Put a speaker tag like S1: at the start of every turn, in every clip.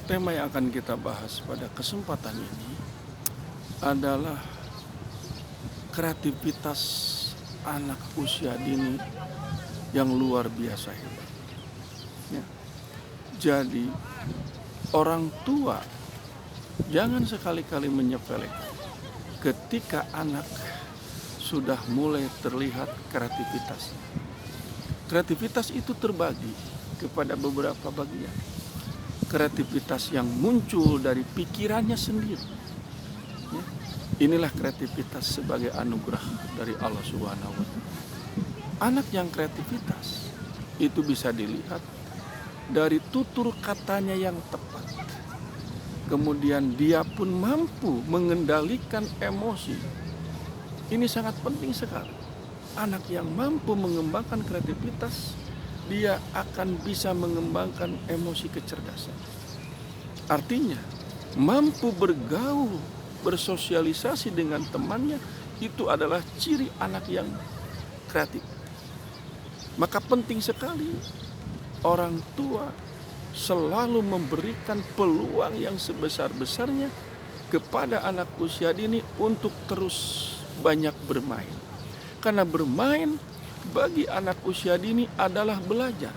S1: Tema yang akan kita bahas pada kesempatan ini adalah kreativitas anak usia dini yang luar biasa hebat. Ya. Jadi orang tua jangan sekali-kali menyepelekan ketika anak sudah mulai terlihat kreativitas. Kreativitas itu terbagi kepada beberapa bagian. Kreativitas yang muncul dari pikirannya sendiri. Ya. Inilah kreativitas sebagai anugerah dari Allah Subhanahu wa Ta'ala. Anak yang kreativitas itu bisa dilihat dari tutur katanya yang tepat. Kemudian dia pun mampu mengendalikan emosi. Ini sangat penting sekali. Anak yang mampu mengembangkan kreativitas, dia akan bisa mengembangkan emosi kecerdasan. Artinya, mampu bergaul, bersosialisasi dengan temannya, itu adalah ciri anak yang kreatif. Maka penting sekali orang tua selalu memberikan peluang yang sebesar-besarnya kepada anak usia dini untuk terus banyak bermain. Karena bermain bagi anak usia dini adalah belajar.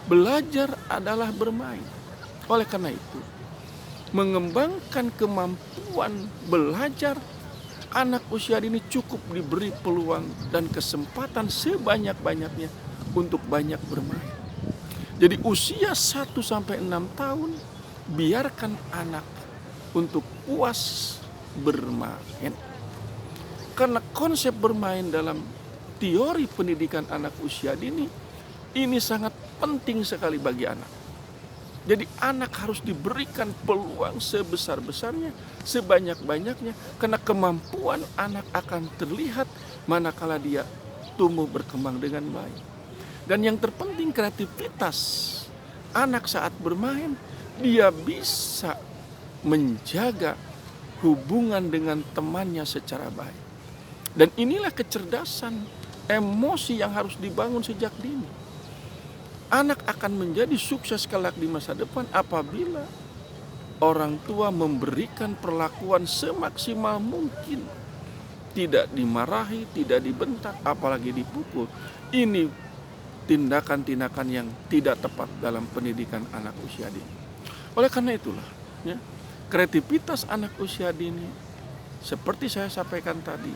S1: Belajar adalah bermain. Oleh karena itu, mengembangkan kemampuan belajar, anak usia dini cukup diberi peluang dan kesempatan sebanyak-banyaknya untuk banyak bermain. Jadi usia 1-6 tahun, biarkan anak untuk puas bermain. Karena konsep bermain dalam teori pendidikan anak usia dini ini sangat penting sekali bagi anak. Jadi anak harus diberikan peluang sebesar-besarnya, sebanyak-banyaknya, karena kemampuan anak akan terlihat manakala dia tumbuh berkembang dengan baik. Dan yang terpenting kreativitas anak saat bermain, dia bisa menjaga hubungan dengan temannya secara baik. Dan inilah kecerdasan emosi yang harus dibangun sejak dini. Anak akan menjadi sukses kelak di masa depan apabila orang tua memberikan perlakuan semaksimal mungkin. Tidak dimarahi, tidak dibentak, apalagi dipukul. Ini tindakan-tindakan yang tidak tepat dalam pendidikan anak usia dini. Oleh karena itulah, ya, kreativitas anak usia dini, seperti saya sampaikan tadi,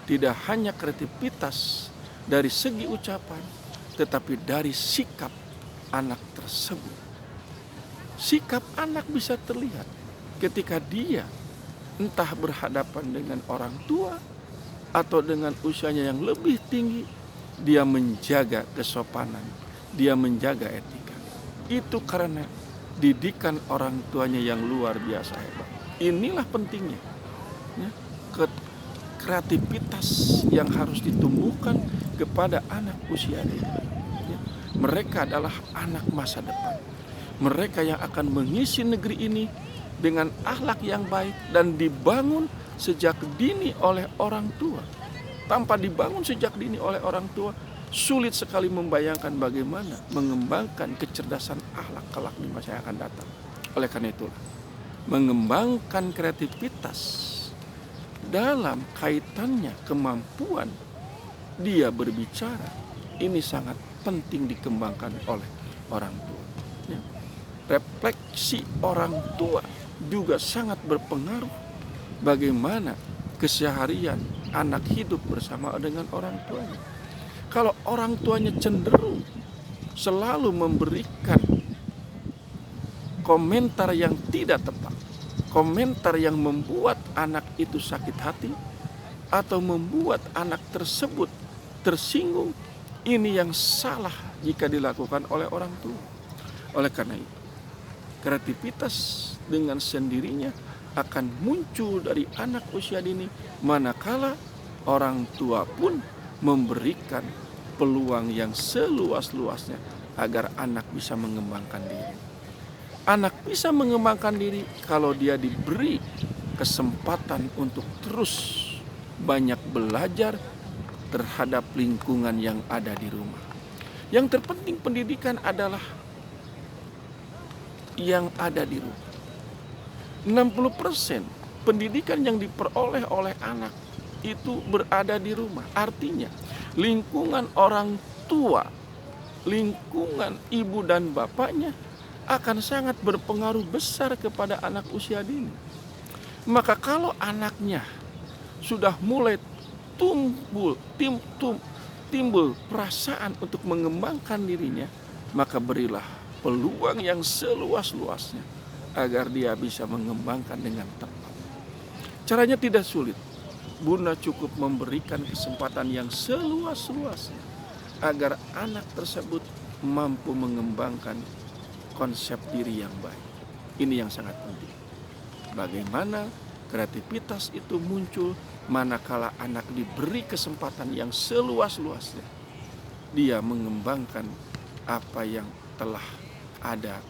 S1: tidak hanya kreativitas dari segi ucapan, tetapi dari sikap anak tersebut. Sikap anak bisa terlihat ketika dia entah berhadapan dengan orang tua atau dengan usianya yang lebih tinggi, dia menjaga kesopanan, dia menjaga etika. Itu karena didikan orang tuanya yang luar biasa hebat. Inilah pentingnya, ya, kreativitas yang harus ditumbuhkan kepada anak usia dini. Ya, mereka adalah anak masa depan. Mereka yang akan mengisi negeri ini dengan akhlak yang baik dan dibangun sejak dini oleh orang tua. Tanpa dibangun sejak dini oleh orang tua, sulit sekali membayangkan bagaimana mengembangkan kecerdasan akhlak kelak di masa yang akan datang. Oleh karena itulah, mengembangkan kreativitas dalam kaitannya kemampuan dia berbicara, ini sangat penting dikembangkan oleh orang tua. Ya. Refleksi orang tua juga sangat berpengaruh bagaimana keseharian anak hidup bersama dengan orang tuanya. Kalau orang tuanya cenderung selalu memberikan komentar yang tidak tepat, komentar yang membuat anak itu sakit hati atau membuat anak tersebut tersinggung, ini yang salah jika dilakukan oleh orang tua. Oleh karena itu, kreativitas dengan sendirinya akan muncul dari anak usia dini manakala orang tua pun memberikan peluang yang seluas-luasnya agar anak bisa mengembangkan diri. Anak bisa mengembangkan diri kalau dia diberi kesempatan untuk terus banyak belajar terhadap lingkungan yang ada di rumah. Yang terpenting pendidikan adalah yang ada di rumah. 60% pendidikan yang diperoleh oleh anak itu berada di rumah. Artinya lingkungan orang tua, lingkungan ibu dan bapaknya akan sangat berpengaruh besar kepada anak usia dini. Maka kalau anaknya sudah mulai timbul perasaan untuk mengembangkan dirinya, maka berilah peluang yang seluas-luasnya agar dia bisa mengembangkan dengan tepat. Caranya tidak sulit. Bunda cukup memberikan kesempatan yang seluas-luasnya agar anak tersebut mampu mengembangkan konsep diri yang baik. Ini yang sangat penting. Bagaimana kreativitas itu muncul manakala anak diberi kesempatan yang seluas-luasnya. Dia mengembangkan apa yang telah ada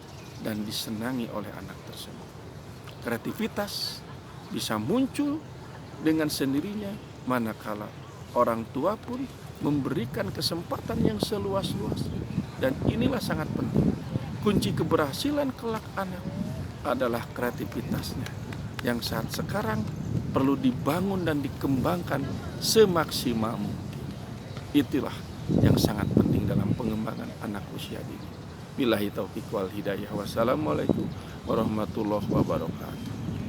S1: dan disenangi oleh anak tersebut. Kreativitas bisa muncul dengan sendirinya manakala orang tua pun memberikan kesempatan yang seluas-luasnya. Dan inilah sangat penting. Kunci keberhasilan kelak anak adalah kreativitasnya yang saat sekarang perlu dibangun dan dikembangkan semaksimal mungkin. Itulah yang sangat penting dalam pengembangan anak usia dini. Billahi taufiq wal hidayah. Wassalamualaikum warahmatullahi wabarakatuh.